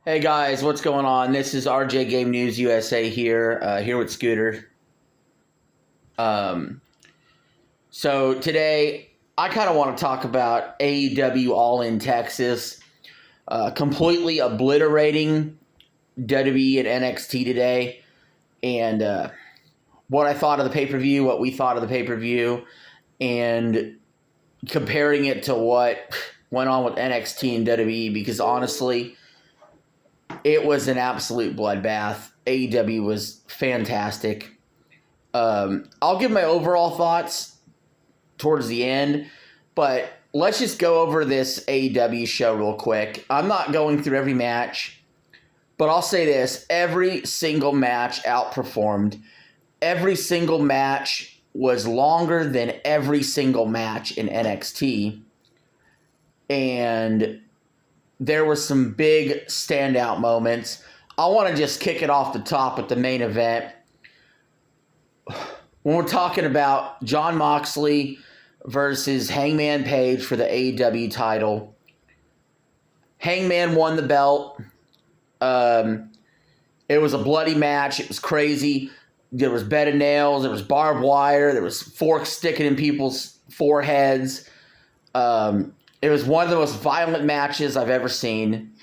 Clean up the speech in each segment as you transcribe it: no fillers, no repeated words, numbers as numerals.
Hey guys, what's going on? This is RJ Game News USA here with Scooter. So today I kind of want to talk about AEW All in Texas, completely obliterating WWE and NXT today, and what I thought of the pay-per-view, what we thought of the pay-per-view, and comparing it to what went on with NXT and WWE, because honestly, it was an absolute bloodbath. AEW was fantastic. I'll give my overall thoughts towards the end, but let's just go over this AEW show real quick. I'm not going through every match, but I'll say this. Every single match outperformed. Every single match was longer than every single match in NXT. And there were some big standout moments. I want to just kick it off the top with the main event. When we're talking about Jon Moxley versus Hangman Page for the AEW title, Hangman won the belt. It was a bloody match. It was crazy. There was bed of nails. There was barbed wire. There was forks sticking in people's foreheads. It was one of the most violent matches I've ever seen,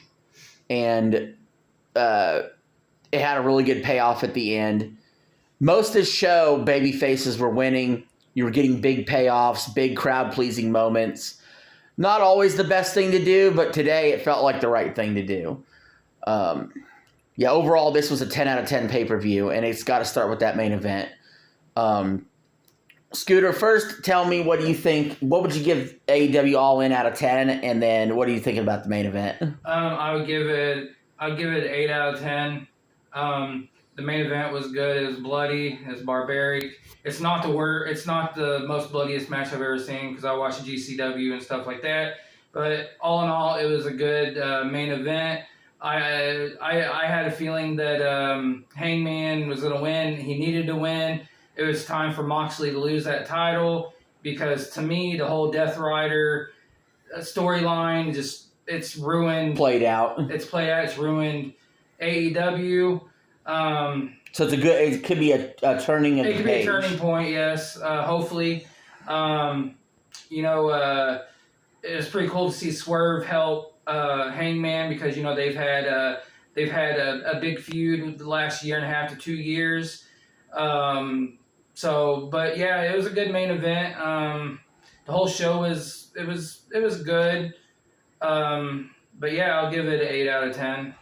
and it had a really good payoff at the end. Most of the show, baby faces were winning. You were getting big payoffs, big crowd-pleasing moments. Not always the best thing to do, but today it felt like the right thing to do. Overall, this was a 10 out of 10 pay-per-view, and it's got to start with that main event. Scooter, first tell me, what do you think? What would you give AEW All In out of 10, and then what are you thinking about the main event? I'd give it 8 out of 10. The main event was good. It was bloody. It was barbaric. It's not the most bloodiest match I've ever seen because I watched GCW and stuff like that. But all in all, it was a good main event. I had a feeling that Hangman was going to win. He needed to win. It was time for Moxley to lose that title because, to me, the whole Death Rider storyline it's ruined. It's played out. It's ruined AEW. So it could be a turning of the page. It could be a turning point, yes. Hopefully. It was pretty cool to see Swerve help Hangman because they've had a big feud the last year and a half to 2 years. But yeah, it was a good main event. The whole show was good. But yeah, I'll give it an 8 out of 10.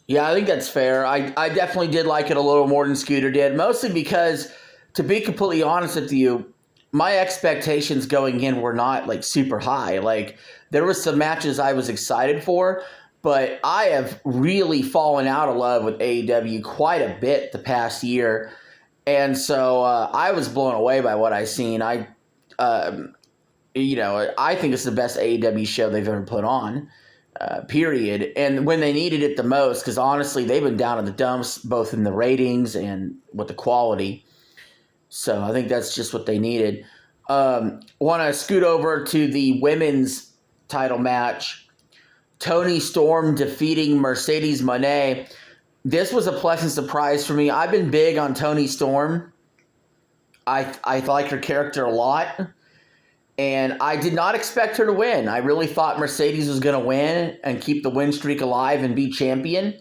Yeah, I think that's fair. I definitely did like it a little more than Scooter did, mostly because, to be completely honest with you, my expectations going in were not like super high. Like, there was some matches I was excited for, but I have really fallen out of love with AEW quite a bit the past year. And so I was blown away by what I seen. I think it's the best AEW show they've ever put on, period. And when they needed it the most, because honestly, they've been down in the dumps, both in the ratings and with the quality. So I think that's just what they needed. Want to scoot over to the women's title match. Toni Storm defeating Mercedes Moné. This was a pleasant surprise for me. I've been big on Toni Storm. I like her character a lot. And I did not expect her to win. I really thought Mercedes was going to win and keep the win streak alive and be champion.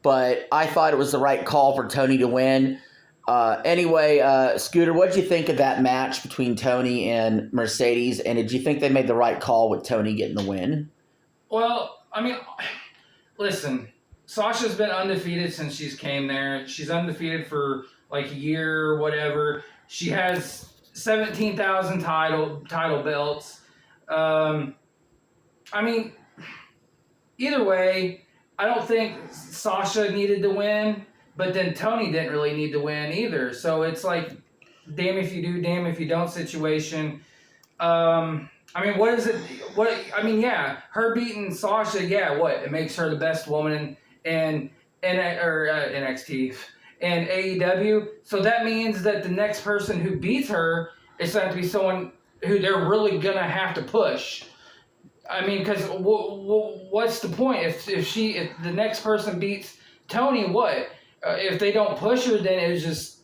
But I thought it was the right call for Toni to win. Scooter, what did you think of that match between Toni and Mercedes? And did you think they made the right call with Toni getting the win? Well, I mean, listen, Sasha's been undefeated since she's came there. She's undefeated for like a year or whatever. She has 17,000 title belts. Either way, I don't think Sasha needed to win, but then Toni didn't really need to win either. So it's like, damn if you do, damn if you don't situation. What is it? Her beating Sasha, it makes her the best woman in NXT and AEW. So that means that the next person who beats her is going to be someone who they're really going to have to push. I mean, because what's the point if the next person beats Tony? What if they don't push her? Then it's just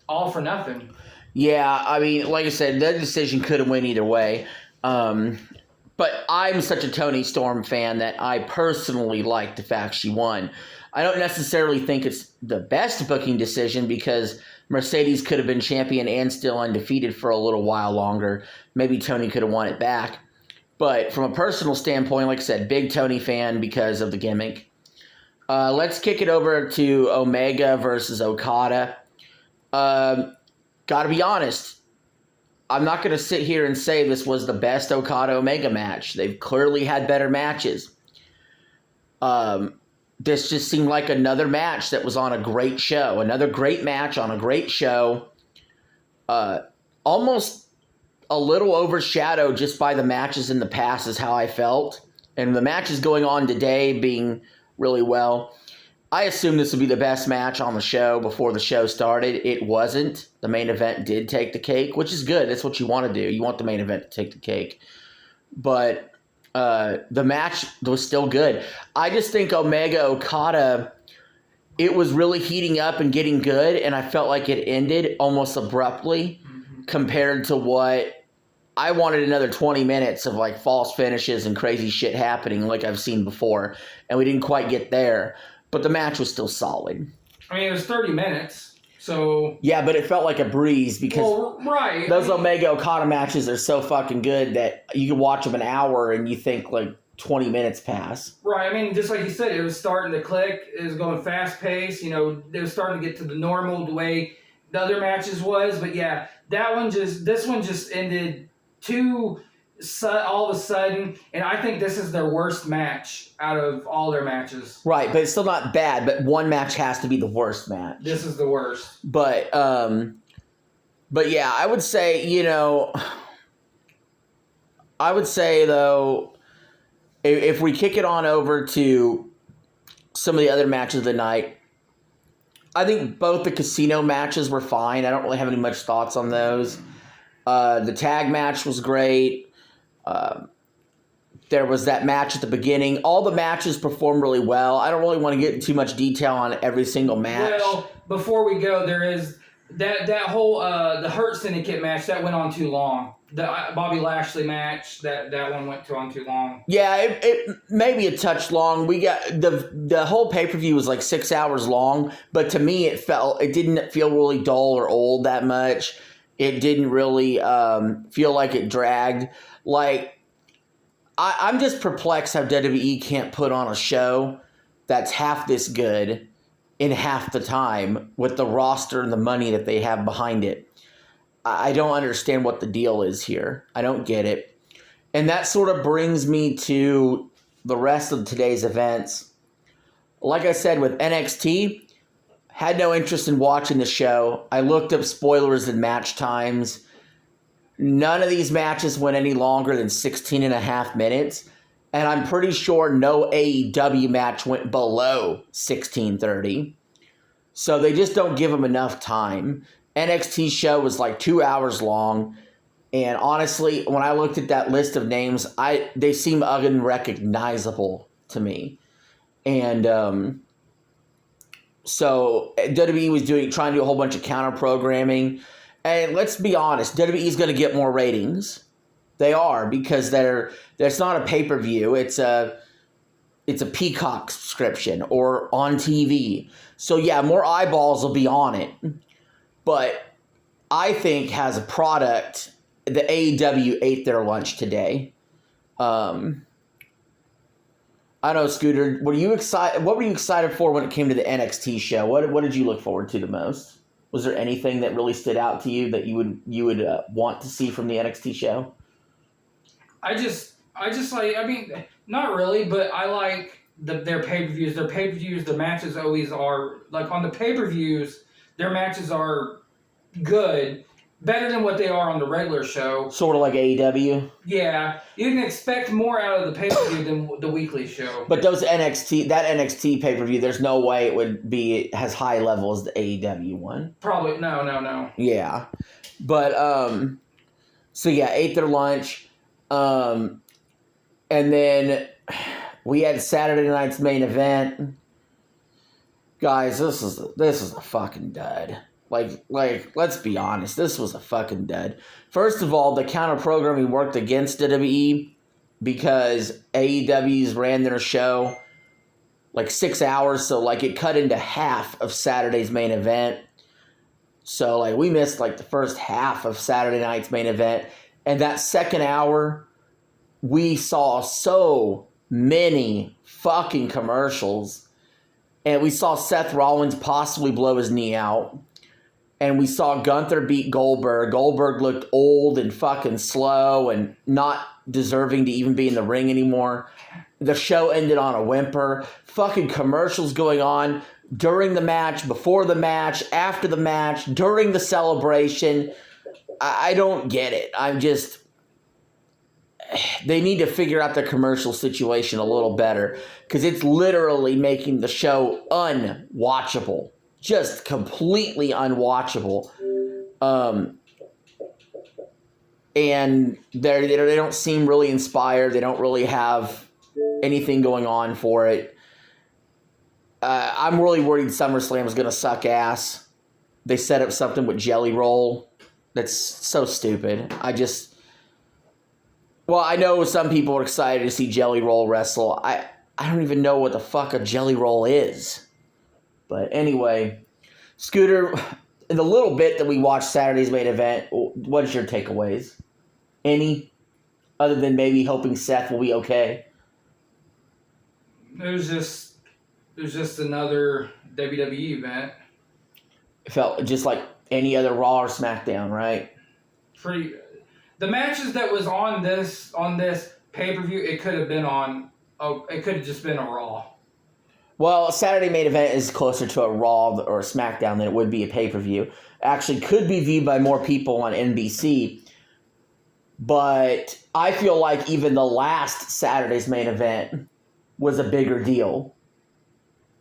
all for nothing. Yeah, I mean, like I said, that decision could have went either way. But I'm such a Toni Storm fan that I personally like the fact she won. I don't necessarily think it's the best booking decision because Mercedes could have been champion and still undefeated for a little while longer. Maybe Toni could have won it back. But from a personal standpoint, like I said, big Toni fan because of the gimmick. Let's kick it over to Omega versus Okada. Gotta be honest, I'm not going to sit here and say this was the best Okada-Omega match. They've clearly had better matches. This just seemed like another match that was on a great show. Another great match on a great show. Almost a little overshadowed just by the matches in the past is how I felt. And the matches going on today being really well. I assumed this would be the best match on the show before the show started. It wasn't. The main event did take the cake, which is good. That's what you want to do. You want the main event to take the cake. But the match was still good. I just think Omega Okada, it was really heating up and getting good, and I felt like it ended almost abruptly compared to what I wanted. Another 20 minutes of like false finishes and crazy shit happening like I've seen before, and we didn't quite get there. But the match was still solid. I mean, it was 30 minutes, so... Yeah, but it felt like a breeze because those Omega Okada matches are so fucking good that you can watch them an hour and you think like 20 minutes pass. Right, I mean, just like you said, it was starting to click. It was going fast-paced. You know, they were starting to get to the normal, the way the other matches was. But yeah, this one just ended all of a sudden, and I think this is their worst match out of all their matches. Right, but it's still not bad, but one match has to be the worst match. This is the worst. But yeah, I would say, though, if we kick it on over to some of the other matches of the night, I think both the casino matches were fine. I don't really have any much thoughts on those. The tag match was great. There was that match at the beginning. All the matches performed really well. I don't really want to get into too much detail on every single match. Well, before we go, there is that whole the Hurt Syndicate match that went on too long. The Bobby Lashley match that one went on too long. Yeah, it may be a touch long. We got the whole pay-per-view was like 6 hours long, but to me it didn't feel really dull or old that much. It didn't really feel like it dragged. Like, I'm just perplexed how WWE can't put on a show that's half this good in half the time with the roster and the money that they have behind it. I don't understand what the deal is here. I don't get it. And that sort of brings me to the rest of today's events. Like I said, with NXT, had no interest in watching the show. I looked up spoilers and match times. None of these matches went any longer than 16 and a half minutes. And I'm pretty sure no AEW match went below 16:30. So they just don't give them enough time. NXT show was like 2 hours long. And honestly, when I looked at that list of names, they seem unrecognizable to me. And so WWE was trying to do a whole bunch of counter programming. And let's be honest, WWE is going to get more ratings. They are, because that's not a pay-per-view. It's a Peacock subscription or on TV. So yeah, more eyeballs will be on it. But I think as a product, the AEW ate their lunch today. I don't know, Scooter. What were you excited for when it came to the NXT show? What did you look forward to the most? Was there anything that really stood out to you that you would want to see from the NXT show? I just like, I mean, not really, but I like their pay-per-views. Their pay-per-views, the matches always are, like on the pay-per-views, their matches are good, better than what they are on the regular show. Sort of like AEW? Yeah. You can expect more out of the pay-per-view than the weekly show. But that NXT pay-per-view, there's no way it would be as high level as the AEW one. Probably, no. Yeah. But, so yeah, ate their lunch. And then we had Saturday night's main event. Guys, this is a fucking dud. Like, let's be honest. This was a fucking dud. First of all, the counter programming worked against WWE because AEW's ran their show like 6 hours, so like it cut into half of Saturday's main event. So like we missed like the first half of Saturday night's main event, and that second hour, we saw so many fucking commercials. And we saw Seth Rollins possibly blow his knee out. And we saw Gunther beat Goldberg. Goldberg looked old and fucking slow and not deserving to even be in the ring anymore. The show ended on a whimper. Fucking commercials going on during the match, before the match, after the match, during the celebration. I don't get it. They need to figure out the commercial situation a little better because it's literally making the show unwatchable, just completely unwatchable. And they don't seem really inspired. They don't really have anything going on for it. I'm really worried SummerSlam is going to suck ass. They set up something with Jelly Roll. That's so stupid. Well, I know some people are excited to see Jelly Roll wrestle. I don't even know what the fuck a Jelly Roll is. But anyway, Scooter, in the little bit that we watched Saturday's main event, what is your takeaways? Any? Other than maybe hoping Seth will be okay? It was just another WWE event. It felt just like any other Raw or SmackDown, right? The matches that was on this pay-per-view, it could have just been a Raw. Well, Saturday main event is closer to a Raw or a SmackDown than it would be a pay-per-view. Actually, could be viewed by more people on NBC. But I feel like even the last Saturday's main event was a bigger deal.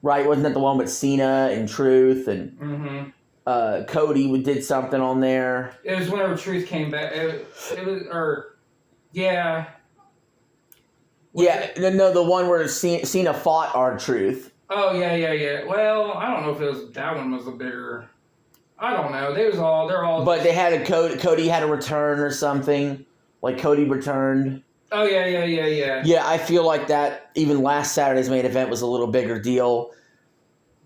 Right? Wasn't that the one with Cena and Truth and Cody did something on there? It was whenever Truth came back. Yeah. No, the one where Cena fought R-Truth. Oh, yeah. Well, I don't know if that one was a bigger... I don't know. They're all... But they had Cody had a return or something. Like Cody returned. Oh, yeah. Yeah, I feel like that even last Saturday's main event was a little bigger deal.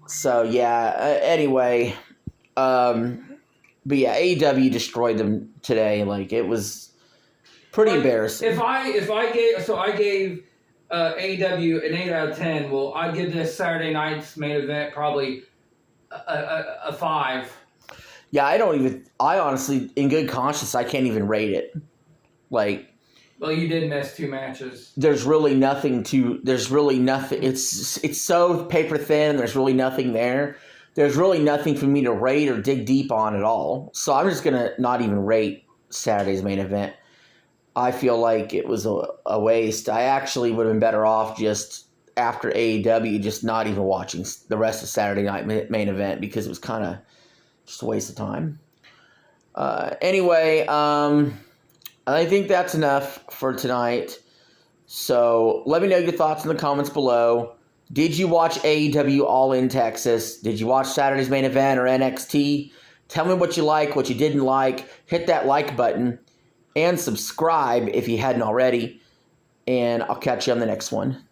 So, yeah. Anyway. But yeah, AEW destroyed them today. Like, it was pretty embarrassing. I gave AEW an 8 out of 10. Well, I'd give this Saturday night's main event probably a 5. Yeah, I honestly, in good conscience, I can't even rate it. Like, well, you did miss 2 matches. There's really nothing. It's so paper thin. There's really nothing there. There's really nothing for me to rate or dig deep on at all. So I'm just going to not even rate Saturday's main event. I feel like it was a waste. I actually would have been better off just after AEW, just not even watching the rest of Saturday night main event because it was kind of just a waste of time. Anyway, I think that's enough for tonight. So let me know your thoughts in the comments below. Did you watch AEW All in Texas? Did you watch Saturday's main event or NXT? Tell me what you like, what you didn't like. Hit that like button and subscribe if you hadn't already. And I'll catch you on the next one.